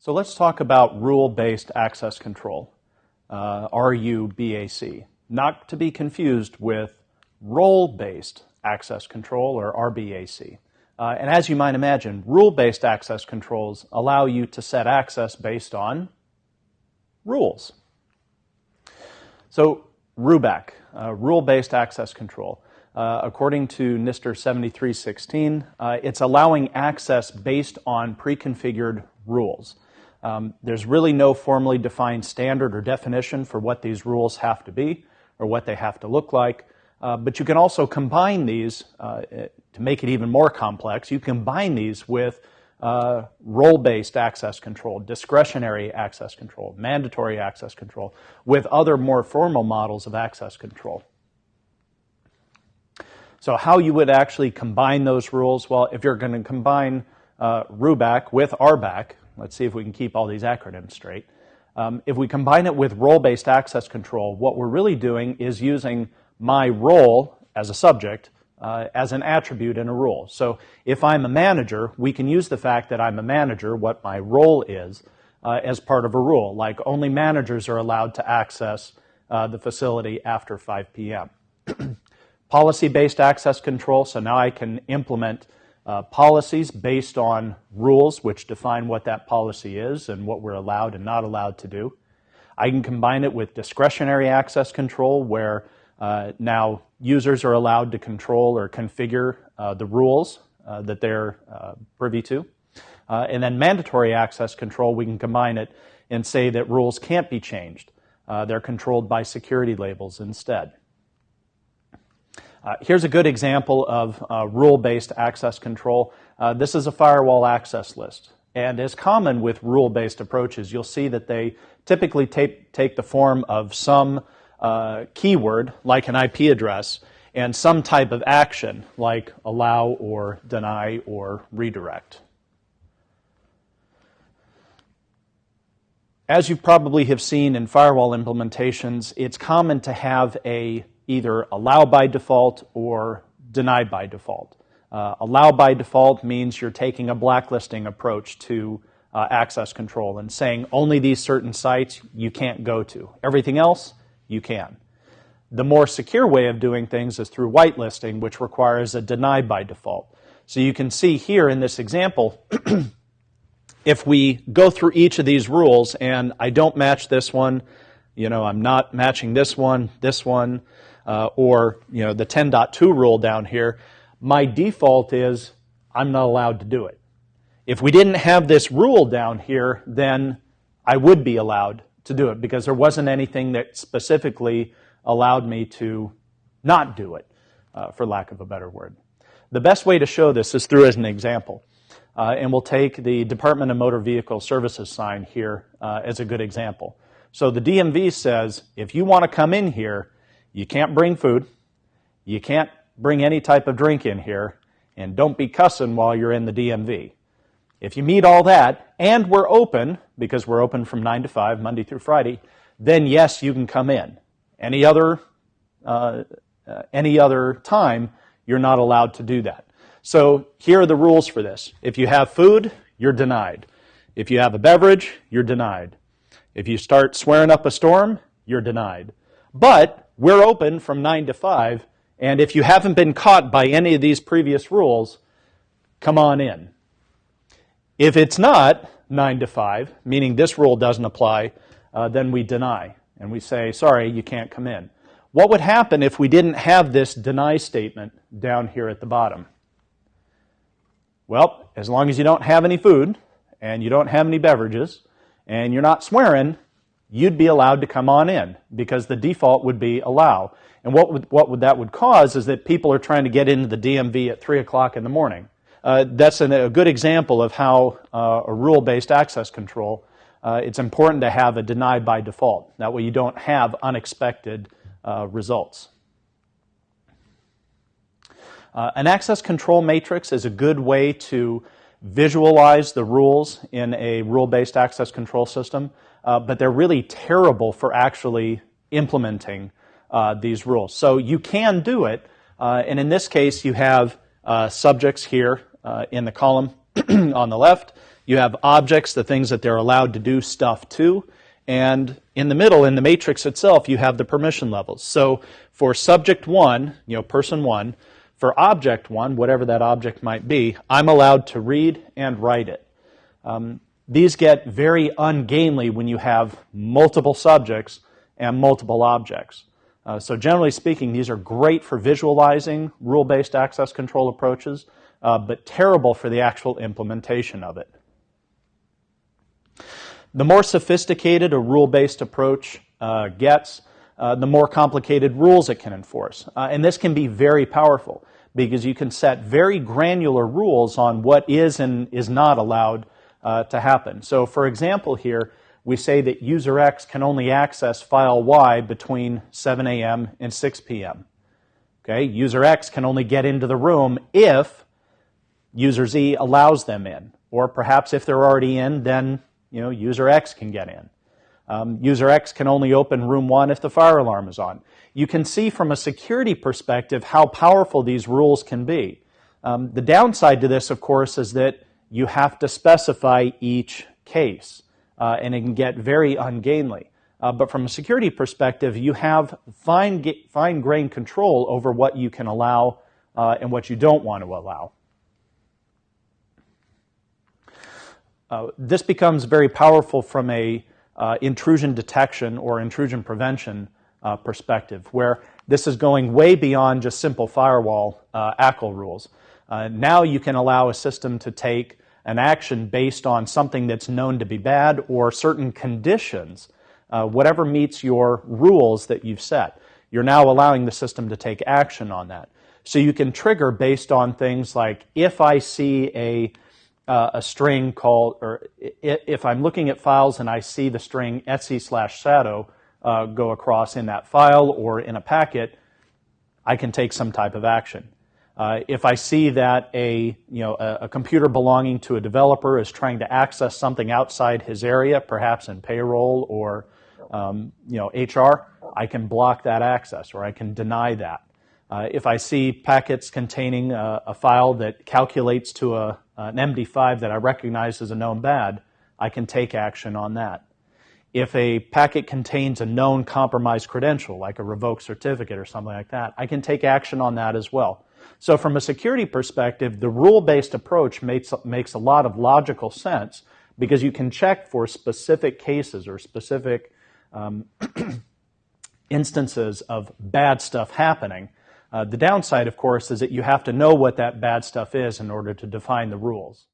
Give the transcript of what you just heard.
So let's talk about rule-based access control, RUBAC, not to be confused with role-based access control, or RBAC. And as you might imagine, rule-based access controls allow you to set access based on rules. So RBAC, rule-based access control. According to NIST 7316, it's allowing access based on pre-configured rules. There's really no formally defined standard or definition for what these rules have to be or what they have to look like, but you can also combine these to make it even more complex. You combine these with role-based access control, discretionary access control, mandatory access control, with other more formal models of access control. So how you would actually combine those rules? Well, if you're going to combine RBAC with RBAC, let's see if we can keep all these acronyms straight. If we combine it with role-based access control, what we're really doing is using my role as a subject as an attribute in a rule. So if I'm a manager, we can use the fact that I'm a manager, what my role is, as part of a rule. Like only managers are allowed to access the facility after 5 p.m. Policy-based access control, so now I can implement policies based on rules which define what that policy is and what we're allowed and not allowed to do. I can combine it with discretionary access control where now users are allowed to control or configure the rules that they're privy to. And then mandatory access control, we can combine it and say that rules can't be changed. They're controlled by security labels instead. Here's a good example of rule-based access control. This is a firewall access list. And as common with rule-based approaches, you'll see that they typically take the form of some keyword, like an IP address, and some type of action, like allow or deny or redirect. As you probably have seen in firewall implementations, it's common to have either allow by default or deny by default. Allow by default means you're taking a blacklisting approach to access control and saying only these certain sites you can't go to. Everything else, you can. The more secure way of doing things is through whitelisting, which requires a deny by default. So you can see here in this example, if we go through each of these rules and I don't match this one, I'm not matching this one, or the 10.2 rule down here, my default is I'm not allowed to do it. If we didn't have this rule down here, then I would be allowed to do it because there wasn't anything that specifically allowed me to not do it, for lack of a better word. The best way to show this is through as an example. And we'll take the Department of Motor Vehicle Services sign here as a good example. So the DMV says, if you want to come in here, you can't bring food, you can't bring any type of drink in here, and don't be cussing while you're in the DMV. If you meet all that, and we're open, because we're open from 9 to 5, Monday through Friday, then yes, you can come in. Any other time, you're not allowed to do that. So here are the rules for this. If you have food, you're denied. If you have a beverage, you're denied. If you start swearing up a storm, you're denied. But we're open from 9 to 5, and if you haven't been caught by any of these previous rules, come on in. If it's not 9 to 5, meaning this rule doesn't apply, then we deny. And we say, sorry, you can't come in. What would happen if we didn't have this deny statement down here at the bottom? Well, as long as you don't have any food, and you don't have any beverages, and you're not swearing, you'd be allowed to come on in, because the default would be allow. And what that would cause is that people are trying to get into the DMV at 3 o'clock in the morning. That's a good example of how a rule-based access control, it's important to have a deny by default. That way you don't have unexpected results. An access control matrix is a good way to visualize the rules in a rule-based access control system, but they're really terrible for actually implementing these rules. So you can do it, and in this case you have subjects here in the column on the left, You have objects, the things that they're allowed to do stuff to, and in the middle, in the matrix itself, you have the permission levels. So for subject 1, person 1, for object 1, whatever that object might be, I'm allowed to read and write it. These get very ungainly when you have multiple subjects and multiple objects. So generally speaking, these are great for visualizing rule-based access control approaches, but terrible for the actual implementation of it. The more sophisticated a rule-based approach gets, the more complicated rules it can enforce. And this can be very powerful because you can set very granular rules on what is and is not allowed to happen. So for example here, we say that user X can only access file Y between 7 a.m. and 6 p.m. Okay? User X can only get into the room if user Z allows them in. Or perhaps if they're already in, then user X can get in. User X can only open room 1 if the fire alarm is on. You can see from a security perspective how powerful these rules can be. The downside to this, of course, is that you have to specify each case, and it can get very ungainly. But from a security perspective, you have fine-grained control over what you can allow and what you don't want to allow. This becomes very powerful from a intrusion detection or intrusion prevention perspective, where this is going way beyond just simple firewall ACL rules. Now you can allow a system to take an action based on something that's known to be bad or certain conditions, whatever meets your rules that you've set. You're now allowing the system to take action on that. So you can trigger based on things like if I see a string called, or if I'm looking at files and I see the string etc/shadow go across in that file or in a packet, I can take some type of action. If I see that a computer belonging to a developer is trying to access something outside his area, perhaps in payroll or HR, I can block that access or I can deny that. If I see packets containing a file that calculates to an MD5 that I recognize as a known bad, I can take action on that. If a packet contains a known compromised credential, like a revoked certificate or something like that, I can take action on that as well. So from a security perspective, the rule-based approach makes a lot of logical sense because you can check for specific cases or specific instances of bad stuff happening. The downside, of course, is that you have to know what that bad stuff is in order to define the rules.